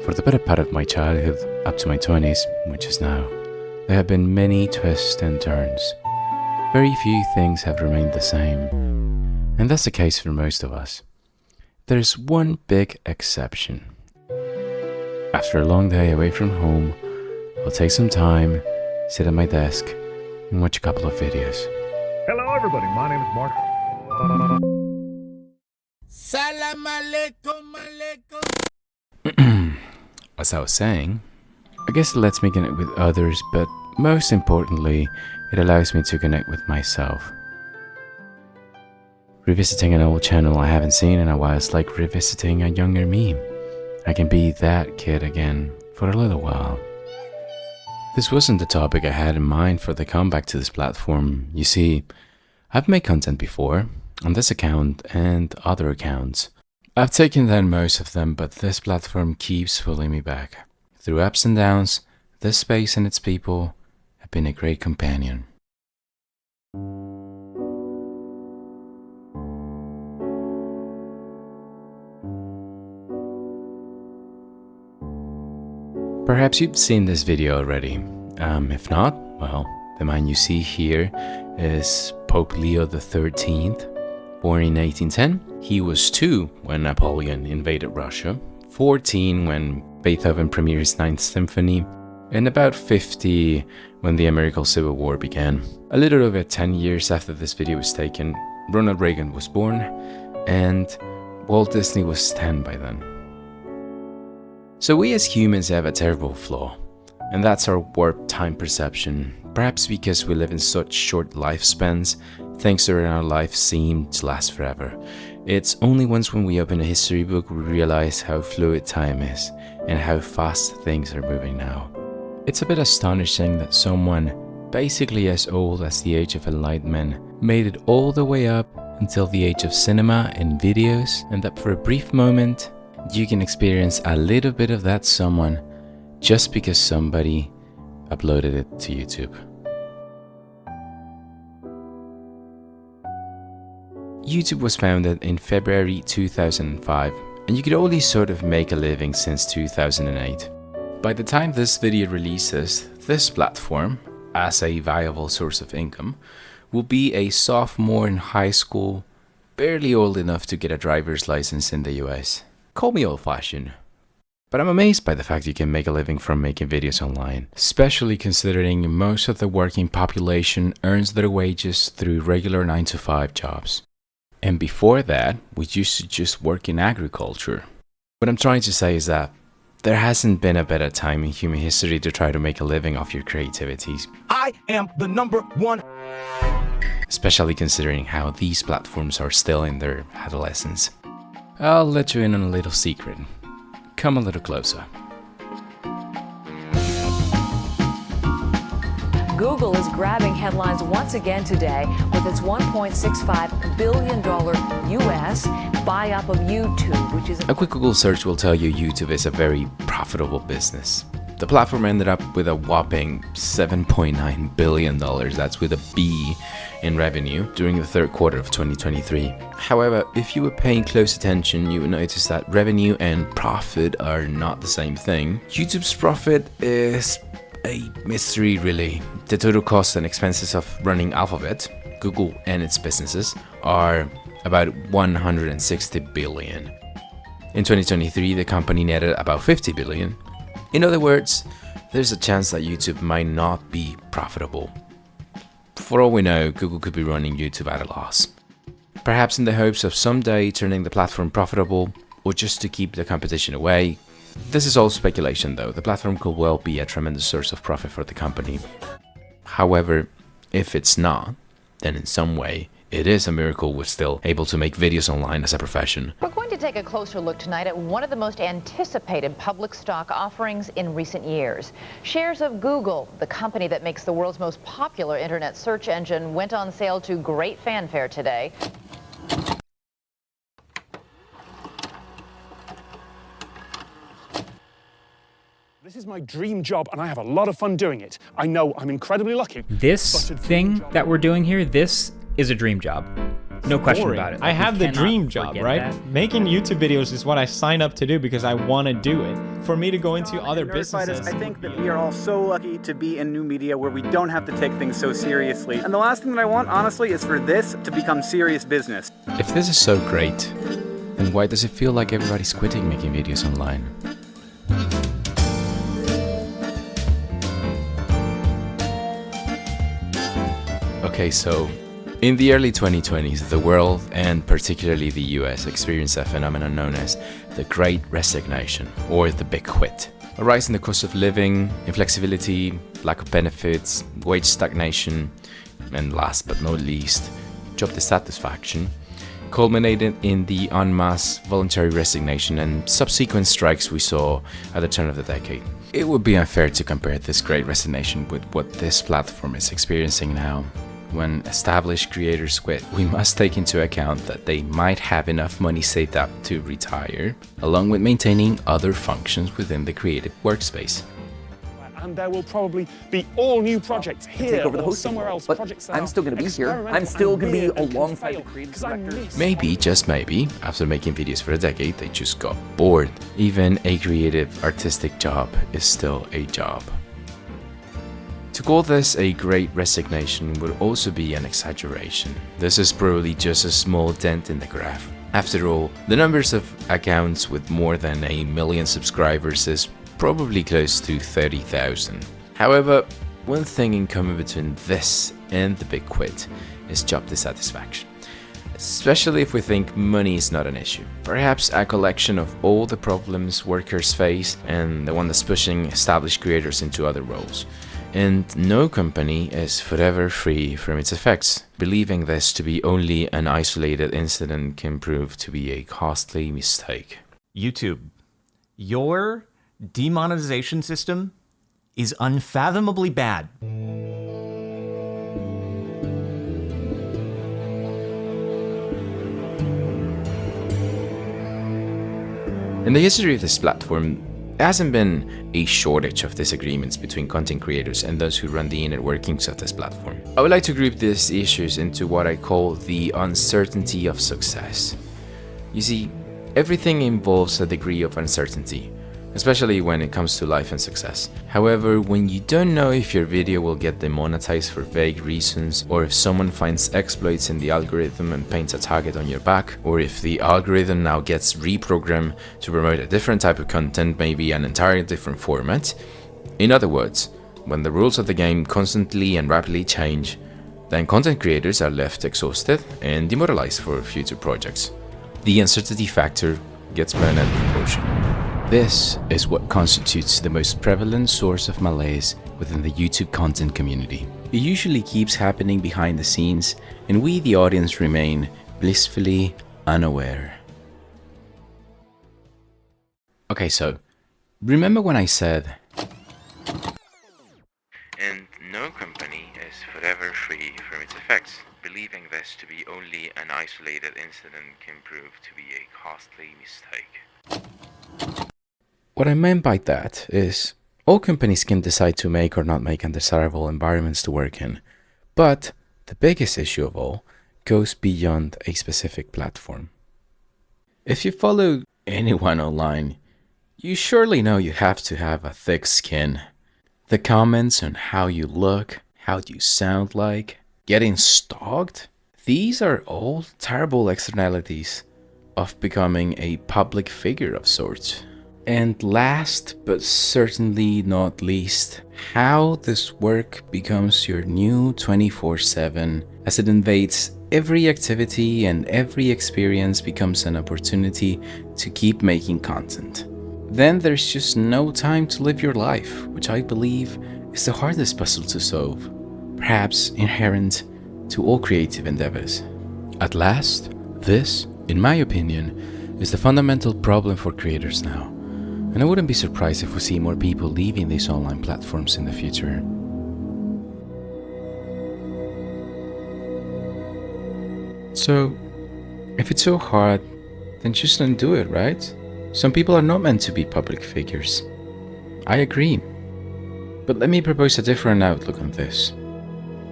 For the better part of my childhood, up to my 20s, which is now, there have been many twists and turns. Very few things have remained the same, and that's the case for most of us. There's one big exception. After a long day away from home, I'll take some time, sit at my desk, and watch a couple of videos. Hello everybody, my name is Mark. Salam alaikum, alaikum. As I was saying, I guess it lets me connect with others, but most importantly, it allows me to connect with myself. Revisiting an old channel I haven't seen in a while is like revisiting a younger me. I can be that kid again for a little while. This wasn't the topic I had in mind for the comeback to this platform. You see, I've made content before, on this account and other accounts. I've taken down most of them, but this platform keeps pulling me back. Through ups and downs, this space and its people have been a great companion. Perhaps you've seen this video already. If not, well, the man you see here is Pope Leo XIII. Born in 1810, he was 2 when Napoleon invaded Russia, 14 when Beethoven premiered his Ninth Symphony, and about 50 when the American Civil War began. A little over 10 years after this video was taken, Ronald Reagan was born, and Walt Disney was 10 by then. So we as humans have a terrible flaw, and that's our warped time perception. Perhaps because we live in such short lifespans, things in our life seem to last forever. It's only once when we open a history book we realize how fluid time is and how fast things are moving now. It's a bit astonishing that someone basically as old as the Age of Enlightenment made it all the way up until the age of cinema and videos, and that for a brief moment you can experience a little bit of that someone just because somebody uploaded it to YouTube. YouTube was founded in February 2005, and you could only sort of make a living since 2008. By the time this video releases, this platform, as a viable source of income, will be a sophomore in high school, barely old enough to get a driver's license in the US. Call me old-fashioned, but I'm amazed by the fact you can make a living from making videos online, especially considering most of the working population earns their wages through regular 9-to-5 jobs. And before that, we used to just work in agriculture. What I'm trying to say is that there hasn't been a better time in human history to try to make a living off your creativities. I am the #1. Especially considering how these platforms are still in their adolescence. I'll let you in on a little secret. Come a little closer. Google is grabbing headlines once again today with its $1.65 billion US buy-up of YouTube, which is... A quick Google search will tell you YouTube is a very profitable business. The platform ended up with a whopping $7.9 billion, that's with a B, in revenue during the third quarter of 2023. However, if you were paying close attention, you would notice that revenue and profit are not the same thing. YouTube's profit is a mystery, really. The total costs and expenses of running Alphabet, Google and its businesses, are about $160 billion. In 2023, the company netted about $50 billion. In other words, there's a chance that YouTube might not be profitable. For all we know, Google could be running YouTube at a loss. Perhaps in the hopes of someday turning the platform profitable, or just to keep the competition away. This is all speculation though. The platform could well be a tremendous source of profit for the company. However, if it's not, then in some way, it is a miracle we're still able to make videos online as a profession. We're going to take a closer look tonight at one of the most anticipated public stock offerings in recent years. Shares of Google, the company that makes the world's most popular internet search engine, went on sale to great fanfare today. This is my dream job and I have a lot of fun doing it. I know I'm incredibly lucky. This thing that we're doing here, this is a dream job. No question boring. about it. I Like, we have the cannot dream job, forget right? that. Making YouTube videos is what I signed up to do because I want to do it. For me to go into other Nerdfighters, businesses. I think that we are all so lucky to be in new media where we don't have to take things so seriously. And the last thing that I want, honestly, is for this to become serious business. If this is so great, then why does it feel like everybody's quitting making videos online? Okay, so in the early 2020s, the world, and particularly the US, experienced a phenomenon known as the Great Resignation, or the Big Quit. A rise in the cost of living, inflexibility, lack of benefits, wage stagnation, and last but not least, job dissatisfaction, culminated in the en masse voluntary resignation and subsequent strikes we saw at the turn of the decade. It would be unfair to compare this Great Resignation with what this platform is experiencing now. When established creators quit, we must take into account that they might have enough money saved up to retire, along with maintaining other functions within the creative workspace. And there will probably be all new projects here over the or hosting somewhere role, else. but Projects that I'm are still gonna be here. I'm experimental still and gonna be weird and can alongside fail, the creative 'cause I directors. miss Maybe, just maybe, after making videos for a decade, they just got bored. Even a creative, artistic job is still a job. To call this a great resignation would also be an exaggeration. This is probably just a small dent in the graph. After all, the numbers of accounts with more than 1 million subscribers is probably close to 30,000. However, one thing in common between this and the Big Quit is job dissatisfaction. Especially if we think money is not an issue. Perhaps a collection of all the problems workers face and the one that's pushing established creators into other roles. And no company is forever free from its effects. Believing this to be only an isolated incident can prove to be a costly mistake. YouTube, your demonetization system is unfathomably bad. In the history of this platform, there hasn't been a shortage of disagreements between content creators and those who run the inner workings of this platform. I would like to group these issues into what I call the uncertainty of success. You see, everything involves a degree of uncertainty, especially when it comes to life and success. However, when you don't know if your video will get demonetized for vague reasons, or if someone finds exploits in the algorithm and paints a target on your back, or if the algorithm now gets reprogrammed to promote a different type of content, maybe an entirely different format. In other words, when the rules of the game constantly and rapidly change, then content creators are left exhausted and demoralized for future projects. The uncertainty factor gets blown out of proportion. This is what constitutes the most prevalent source of malaise within the YouTube content community. It usually keeps happening behind the scenes, and we, the audience, remain blissfully unaware. Okay, so remember when I said, and no company is forever free from its effects. Believing this to be only an isolated incident can prove to be a costly mistake. What I meant by that is, all companies can decide to make or not make undesirable environments to work in, but the biggest issue of all goes beyond a specific platform. If you follow anyone online, you surely know you have to have a thick skin. The comments on how you look, how you sound like, getting stalked, these are all terrible externalities of becoming a public figure of sorts. And last but certainly not least, how this work becomes your new 24/7 as it invades every activity and every experience becomes an opportunity to keep making content. Then there's just no time to live your life, which I believe is the hardest puzzle to solve, perhaps inherent to all creative endeavors. At last, this, in my opinion, is the fundamental problem for creators now. And I wouldn't be surprised if we see more people leaving these online platforms in the future. So, if it's so hard, then just don't do it, right? Some people are not meant to be public figures. I agree. But let me propose a different outlook on this.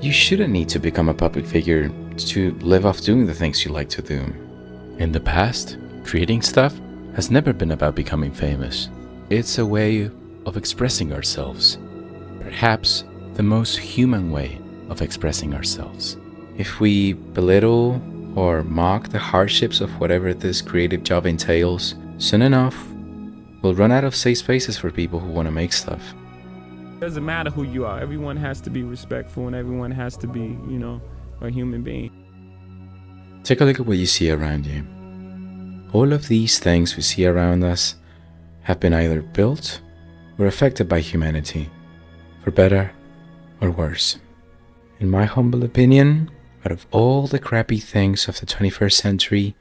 You shouldn't need to become a public figure to live off doing the things you like to do. In the past, creating stuff has never been about becoming famous. It's a way of expressing ourselves. Perhaps the most human way of expressing ourselves. If we belittle or mock the hardships of whatever this creative job entails, soon enough, we'll run out of safe spaces for people who want to make stuff. Doesn't matter who you are. Everyone has to be respectful and everyone has to be, a human being. Take a look at what you see around you. All of these things we see around us have been either built or affected by humanity, for better or worse. In my humble opinion, out of all the crappy things of the 21st century,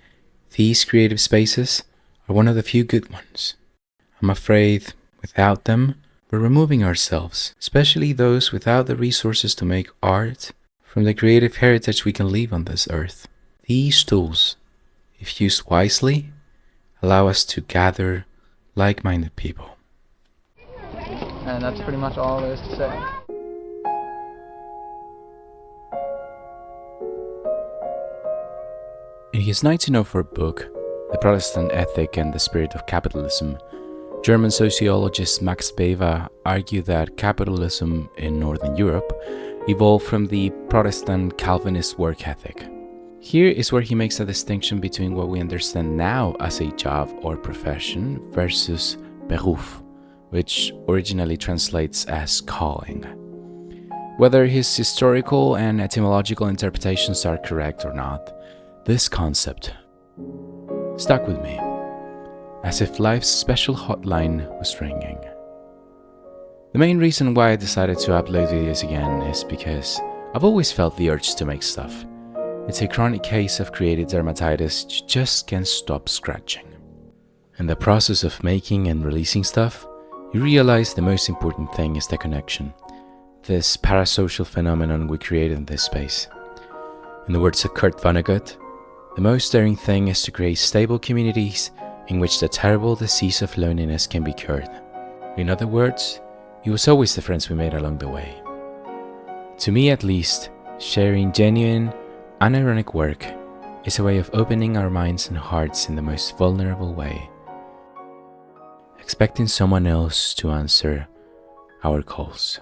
these creative spaces are one of the few good ones. I'm afraid, without them, we're removing ourselves, especially those without the resources to make art, from the creative heritage we can leave on this earth. These tools, if used wisely, allow us to gather like-minded people. And that's pretty much all there is to say. In his 1904 book, The Protestant Ethic and the Spirit of Capitalism, German sociologist Max Weber argued that capitalism in Northern Europe evolved from the Protestant Calvinist work ethic. Here is where he makes a distinction between what we understand now as a job or profession versus Beruf, which originally translates as calling. Whether his historical and etymological interpretations are correct or not, this concept stuck with me, as if life's special hotline was ringing. The main reason why I decided to upload videos again is because I've always felt the urge to make stuff. It's a chronic case of creative dermatitis, you just can't stop scratching. In the process of making and releasing stuff, you realize the most important thing is the connection, this parasocial phenomenon we created in this space. In the words of Kurt Vonnegut, the most daring thing is to create stable communities in which the terrible disease of loneliness can be cured. In other words, it was always the friends we made along the way. To me at least, sharing genuine, unironic work is a way of opening our minds and hearts in the most vulnerable way, expecting someone else to answer our calls.